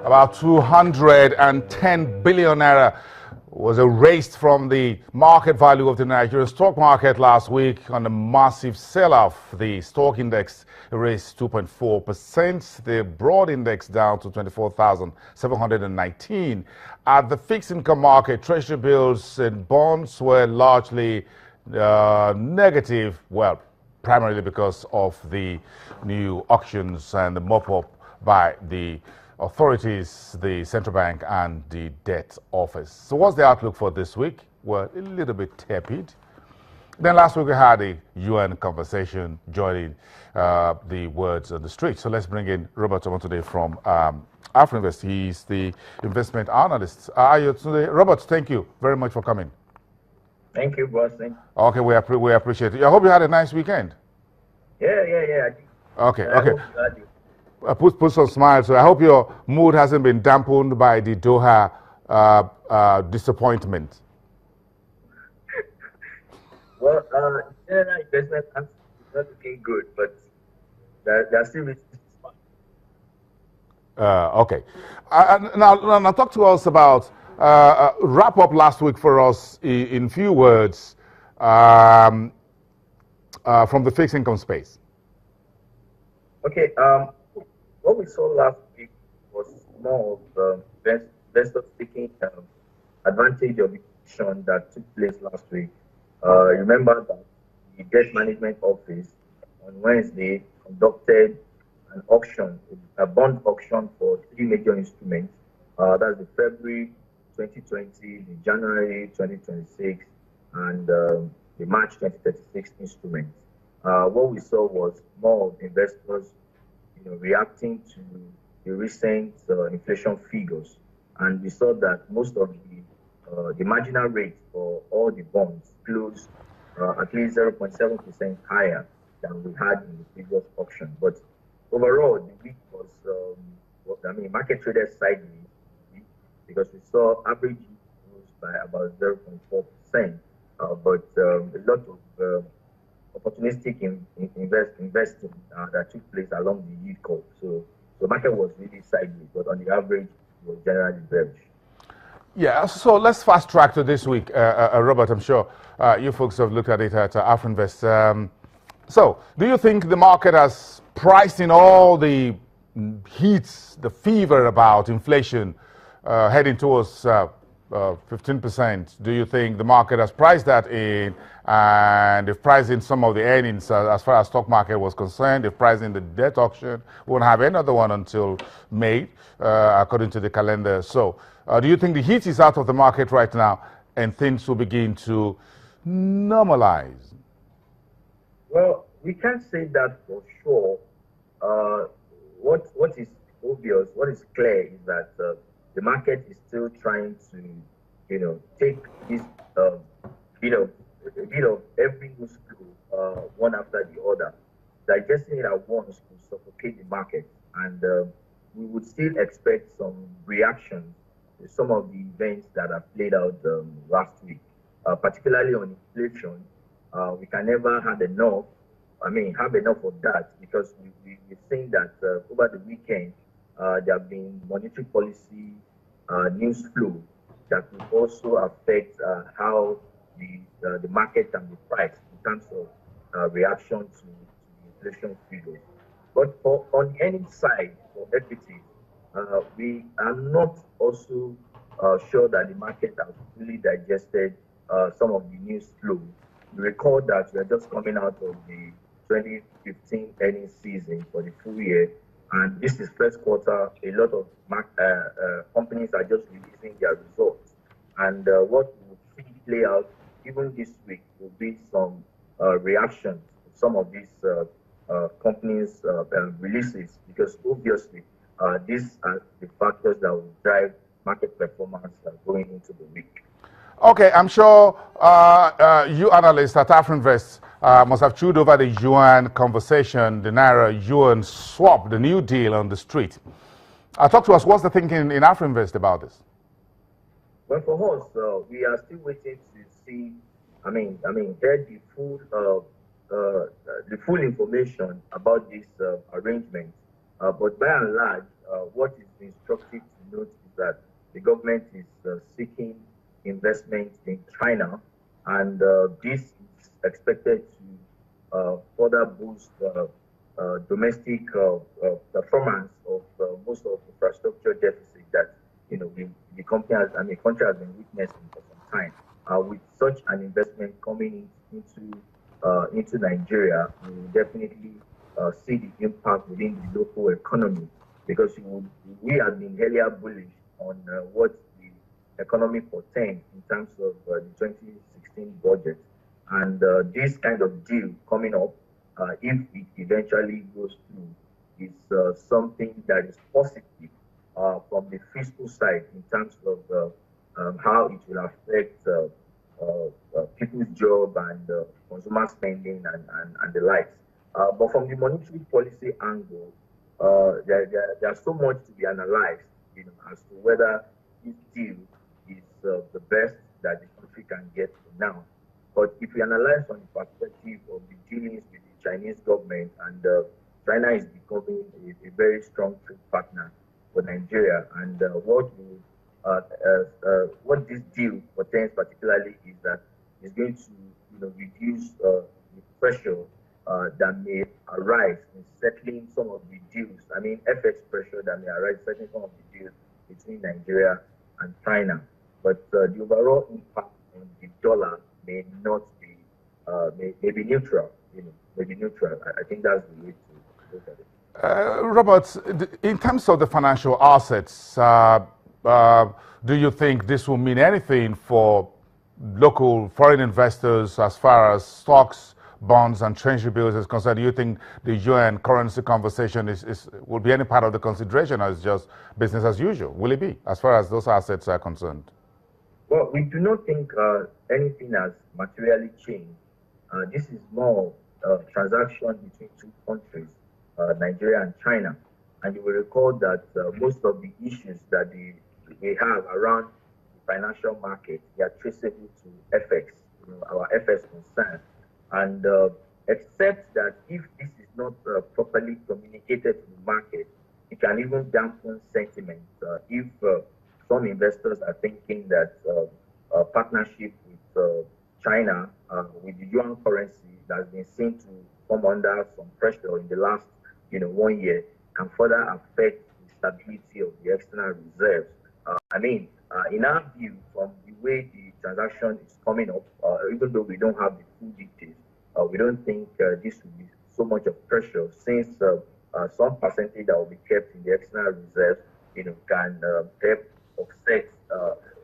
About 210 billion naira was erased from the market value of the Nigerian stock market last week on a massive sell-off. The stock index erased 2.4%, the broad index down to 24,719. At the fixed income market, treasury bills and bonds were largely negative, well, primarily because of the new auctions and the mop-up by the authorities, the central bank and the debt office. So what's the outlook for this week? Well, a little bit tepid. Then last week we had a Yuan conversation joining the words on the street. So let's bring in Robert today from Afrinvest. He's the investment analyst. Robert, thank you very much for coming. Thank you, boss. Okay, we appreciate it. I hope you had a nice weekend. Yeah. Okay. Put some smiles. So I hope your mood hasn't been dampened by the Doha disappointment. Well, general investment is not looking good, but there still is fun. Okay. Now talk to us about wrap up last week for us in few words from the fixed income space. Okay. What we saw last week was more of investors taking advantage of the action that took place last week. Remember that the debt management office on Wednesday conducted an auction, a bond auction for three major instruments. That's the February 2020, the January 2026, and the March 2036 instruments. What we saw was more of investors reacting to the recent inflation figures, and we saw that most of the marginal rate for all the bonds closed at least 0.7% higher than we had in the previous auction. But overall, the week was, market traded sideways because we saw average yield by about 0.4%, but a lot of opportunistic investing that took place along the yield curve. So the market was really sideways, but on the average, it was generally bearish. Yeah, so let's fast track to this week, Robert. I'm sure you folks have looked at it at Afrinvest. So, do you think the market has priced in all the heat, the fever about inflation heading towards 15%? Do you think the market has priced that in, and if priced in some of the earnings as far as stock market was concerned, if priced in the debt auction, we won't have another one until May, according to the calendar. So, do you think the heat is out of the market right now and things will begin to normalize? Well, we can't say that for sure. What is obvious, what is clear is that the market is still trying to, take this bit of every news flow one after the other. Digesting it at once could suffocate the market, and we would still expect some reaction to some of the events that have played out last week, particularly on inflation. We can never have enough of that, because we've seen that over the weekend there have been monetary policy news flow that will also affect how the market can be priced in terms of reaction to inflation figures. But on the earnings side for equities, we are not also sure that the market has fully digested some of the news flow. We recall that we are just coming out of the 2015 earnings season for the full year, and this is first quarter. A lot of companies are just releasing their results, and what we will see play out even this week will be some reaction to some of these companies' releases, because obviously these are the factors that will drive market performance going into the week. Okay, I'm sure you analysts at Afrinvest must have chewed over the Yuan conversation, the Naira-Yuan swap, the new deal on the street. Talk to us, what's the thinking in Afrinvest about this? Well, for us, we are still waiting to see, get the full information about this arrangement. But by and large, what is instructive to government is seeking investment in China, and this is expected to further boost domestic performance of most of the infrastructure deficit that the country has been witnessing for some time. With such an investment coming into Nigeria, we will definitely see the impact within the local economy, because we have been earlier bullish on what the economy portends in terms of the 2016 budget, and this kind of deal coming up, if it eventually goes through, is something that is positive from the fiscal side in terms of how it will affect people's job and consumer spending and the likes. But from the monetary policy angle, there's so much to be analyzed, as to whether this deal is the best that the country can get for now. But if we analyze from the perspective of the dealings with the Chinese government, and China is becoming a very strong trade partner for Nigeria, and what this deal portends particularly is that it's going to reduce the pressure that may arise in settling some of the deals. I mean, FX pressure that may arise settling some of the deals between Nigeria and China. But the overall impact on the dollar may not be, may be neutral. May be neutral. I think that's the way to look at it. Robert, in terms of the financial assets, do you think this will mean anything for local foreign investors as far as stocks, bonds, and treasury bills is concerned? Do you think the Yuan currency conversation will be any part of the consideration, or is just business as usual? Will it be, as far as those assets are concerned? Well, we do not think anything has materially changed. This is more transaction between two countries, Nigeria and China. And you will recall that most of the issues that they have around the financial market, they are traceable to FX, our FX concern. And except that if this is not properly communicated to the market, it can even dampen sentiment. If some investors are thinking that a partnership with China, with the Yuan currency that has been seen to come under some pressure in the last 1 year, can further affect the stability of the external reserves. In our view, from the way the transaction is coming up, even though we don't have the full details, we don't think this will be so much of pressure, since some percentage that will be kept in the external reserves, can help offset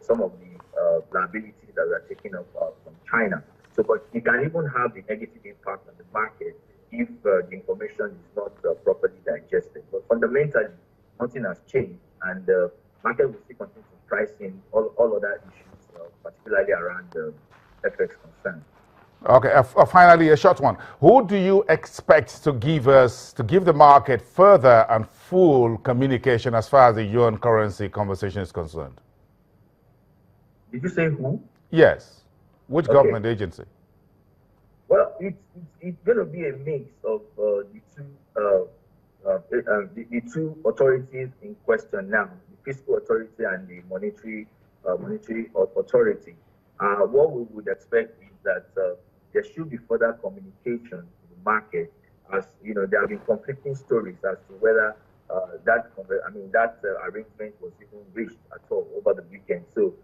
some of the liabilities that are taken up from China. So, but it can even have a negative impact on the market if the information is not properly digested. But fundamentally, nothing has changed, and the market will still continue to price in all other issues, particularly around the FX concern. Okay, finally, a short one. Who do you expect to give the market further and full communication as far as the Yuan currency conversation is concerned? Did you say who? Yes. Which government agency? Well, it's going to be a mix of the two authorities in question now, the fiscal authority and the monetary authority. What we would expect is that there should be further communication to the market, as there have been conflicting stories as to whether that arrangement was even reached at all over the weekend. So,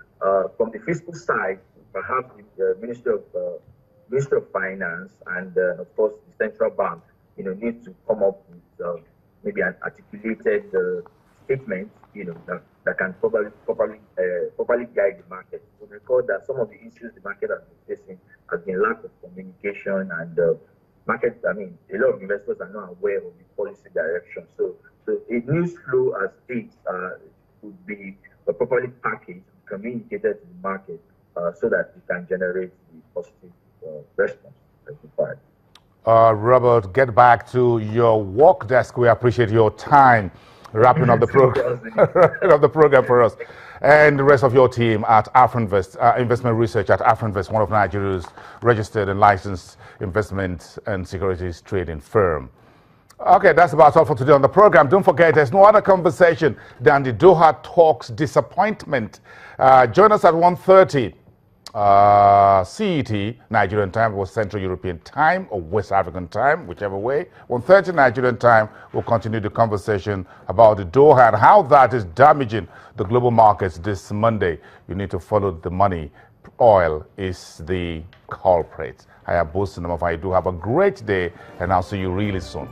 from the fiscal side, perhaps the Ministry of Finance and of course the central bank, need to come up with maybe an articulated statement, that can properly guide the market. We record that some of the issues the market has been facing has been lack of communication, and market. A lot of investors are not aware of the policy direction. So a news flow as this would be properly packaged, communicated to the market, so that it can generate the positive response that's required. Robert, get back to your work desk. We appreciate your time wrapping up the program for us, and the rest of your team at Afrinvest, investment research at Afrinvest, one of Nigeria's registered and licensed investment and securities trading firm. Okay, that's about all for today on the program. Don't forget, there's no other conversation than the Doha talks disappointment. Join us at 1:30 CET, Nigerian time, or Central European time, or West African time, whichever way. 1:30 Nigerian time, we'll continue the conversation about the Doha and how that is damaging the global markets this Monday. You need to follow the money. Oil is the culprit. I am Bosun. If I do have a great day, and I'll see you really soon.